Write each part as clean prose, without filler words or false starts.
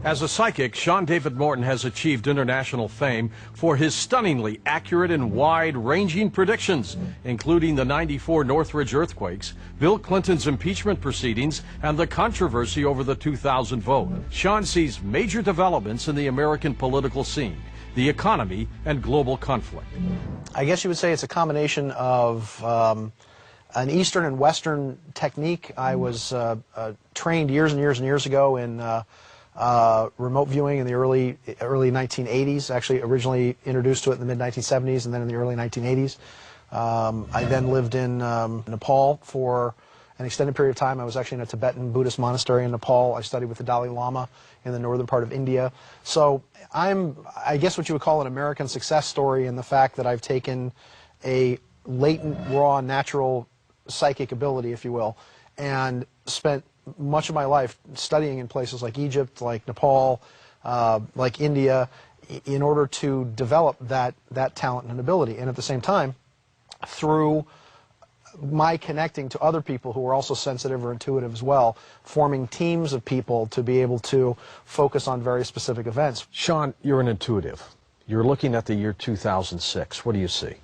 As a psychic, Sean David Morton has achieved international fame for his stunningly accurate and wide-ranging predictions, including the '94 Northridge earthquakes, Bill Clinton's impeachment proceedings, and the controversy over the 2000 vote. Sean sees major developments in the American political scene, the economy, and global conflict. I guess you would say it's a combination of an Eastern and Western technique. I was trained years and years and years ago in remote viewing in the early 1980s, actually originally introduced to it in the mid-1970s and then in the early 1980s. I then lived in Nepal for an extended period of time. I was actually in a Tibetan Buddhist monastery in Nepal. I studied with the Dalai Lama in the northern part of India. So I'm, I guess, what you would call an American success story in the fact that I've taken a latent, raw, natural psychic ability, if you will, and spent much of my life studying in places like Egypt, like Nepal, like India, in order to develop that talent and ability. And at the same time, through my connecting to other people who are also sensitive or intuitive as well, forming teams of people to be able to focus on very specific events. Sean, you're an intuitive. You're looking at the year 2006. What do you see?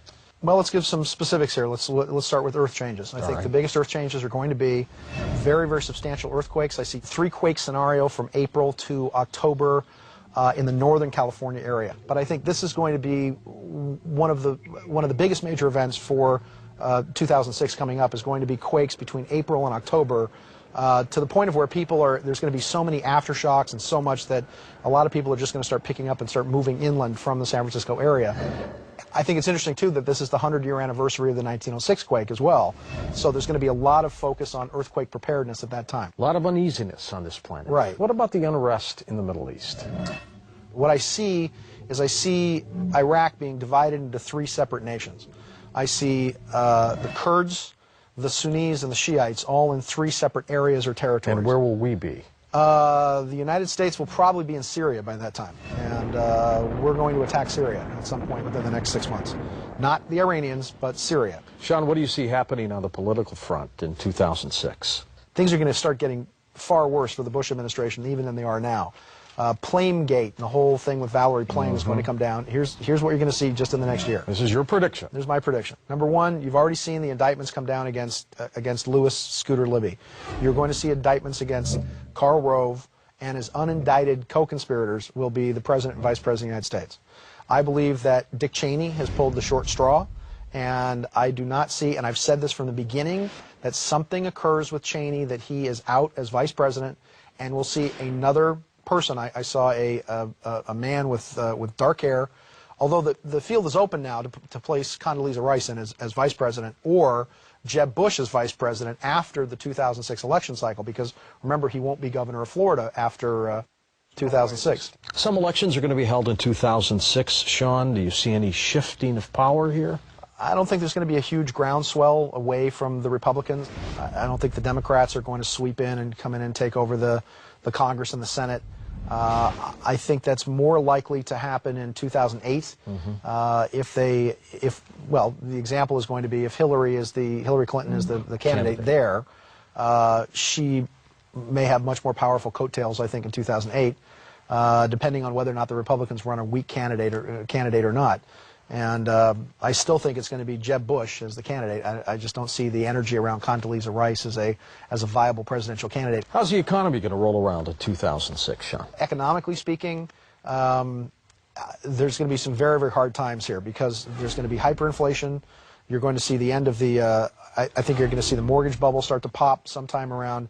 Well, let's give some specifics here. Let's start with earth changes. I think the biggest earth changes are going to be very, very substantial earthquakes. I see 3-quake scenario from April to October in the Northern California area. But I think this is going to be one of the biggest major events for 2006 coming up is going to be quakes between April and October, to the point of where there's going to be so many aftershocks and so much that a lot of people are just going to start picking up and start moving inland from the San Francisco area. I think it's interesting, too, that this is the 100-year anniversary of the 1906 quake as well. So there's going to be a lot of focus on earthquake preparedness at that time. A lot of uneasiness on this planet. Right. What about the unrest in the Middle East? What I see is Iraq being divided into 3 separate nations. I see the Kurds, the Sunnis, and the Shiites all in 3 separate areas or territories. And where will we be? The United States will probably be in Syria by that time, and we're going to attack Syria at some point within the next 6 months. Not the Iranians, but Syria. Sean, what do you see happening on the political front in 2006? Things are going to start getting far worse for the Bush administration even than they are now. Plamegate and the whole thing with Valerie Plame is going to come down. Here's what you're going to see just in the next year. This is your prediction. There's my prediction. Number one, you've already seen the indictments come down against Louis Scooter Libby. You're going to see indictments against Karl Rove, and his unindicted co-conspirators will be the President and Vice President of the United States. I believe that Dick Cheney has pulled the short straw, and I do not see, and I've said this from the beginning, that something occurs with Cheney, that he is out as Vice President, and we'll see another person. I saw a man with dark hair, although the field is open now to place Condoleezza Rice in as Vice President or Jeb Bush as Vice President after the 2006 election cycle, because remember, he won't be governor of Florida after 2006. Some elections are going to be held in 2006. Sean, do you see any shifting of power here? I don't think there's going to be a huge groundswell away from the Republicans. I don't think the Democrats are going to sweep in and come in and take over the Congress and the Senate. I think that's more likely to happen in 2008. Well, the example is going to be if Hillary Clinton is the candidate there, she may have much more powerful coattails, I think, in 2008, depending on whether or not the Republicans run a weak candidate or not. And I still think it's going to be Jeb Bush as the candidate. I just don't see the energy around Condoleezza Rice as a viable presidential candidate. How's the economy going to roll around in 2006, Sean? Economically speaking, there's going to be some very, very hard times here because there's going to be hyperinflation. You're going to see the end of the, I think you're going to see the mortgage bubble start to pop sometime around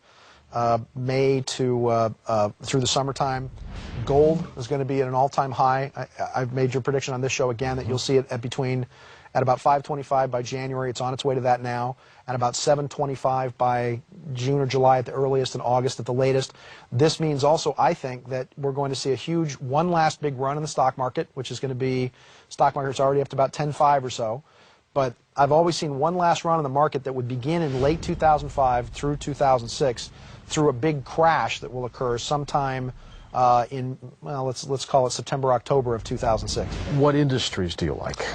May to through the summertime. Gold is going to be at an all-time high. I've made your prediction on this show again that you'll see it at about 525 by January. It's on its way to that now. At about 725 by June or July at the earliest, and August at the latest. This means also, I think, that we're going to see a huge one last big run in the stock market, which is going to be, stock market's already up to about 10.5 or so. But I've always seen one last run in the market that would begin in late 2005 through 2006 through a big crash that will occur sometime in, well, let's call it September, October of 2006. What industries do you like?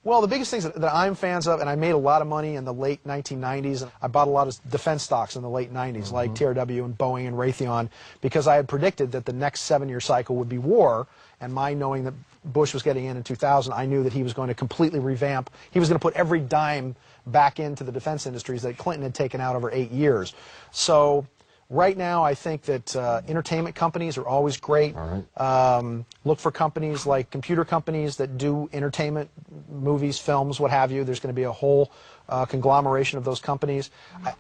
Well, the biggest things that I'm fans of, and I made a lot of money in the late 1990s, and I bought a lot of defense stocks in the late 90s, like TRW and Boeing and Raytheon, because I had predicted that the next 7-year cycle would be war, and my knowing that Bush was getting in 2000, I knew that he was going to completely revamp. He was going to put every dime back into the defense industries that Clinton had taken out over 8 years. So right now, I think that entertainment companies are always great. All right. Look for companies like computer companies that do entertainment, movies, films, what have you. There's going to be a whole conglomeration of those companies.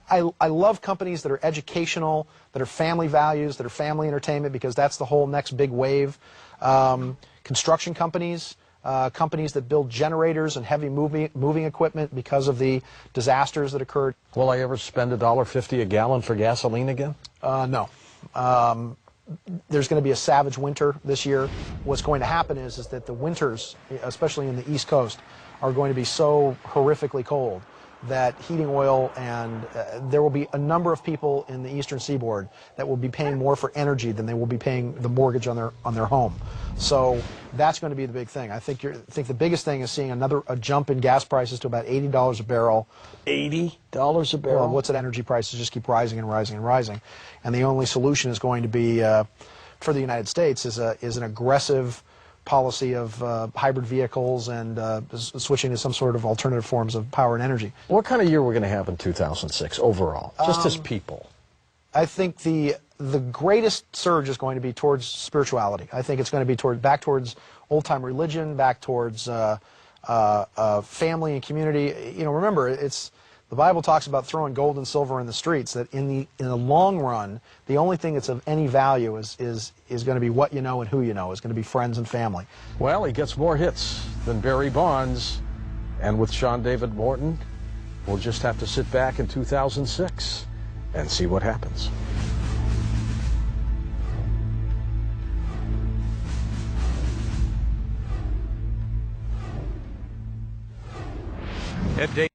I love companies that are educational, that are family values, that are family entertainment, because that's the whole next big wave. Construction companies. Companies that build generators and heavy moving equipment because of the disasters that occurred. Will I ever spend $1.50 a gallon for gasoline again? No. There's going to be a savage winter this year. What's going to happen is that the winters, especially in the East Coast, are going to be so horrifically cold that heating oil, and there will be a number of people in the Eastern Seaboard that will be paying more for energy than they will be paying the mortgage on their home. So that's going to be the big thing. I think the biggest thing is seeing a jump in gas prices to about $80 a barrel. $80 a barrel? Well, what's at energy prices just keep rising and rising and rising, and the only solution is going to be for the United States is an aggressive policy of hybrid vehicles and switching to some sort of alternative forms of power and energy. What kind of year we're going to have in 2006 overall, just as people? I think the greatest surge is going to be towards spirituality. I think it's going to be back towards old-time religion, back towards family and community. You know, remember, the Bible talks about throwing gold and silver in the streets, that in the long run, the only thing that's of any value is going to be what you know and who you know. It's going to be friends and family. Well, he gets more hits than Barry Bonds, and with Sean David Morton, we'll just have to sit back in 2006 and see what happens. Ed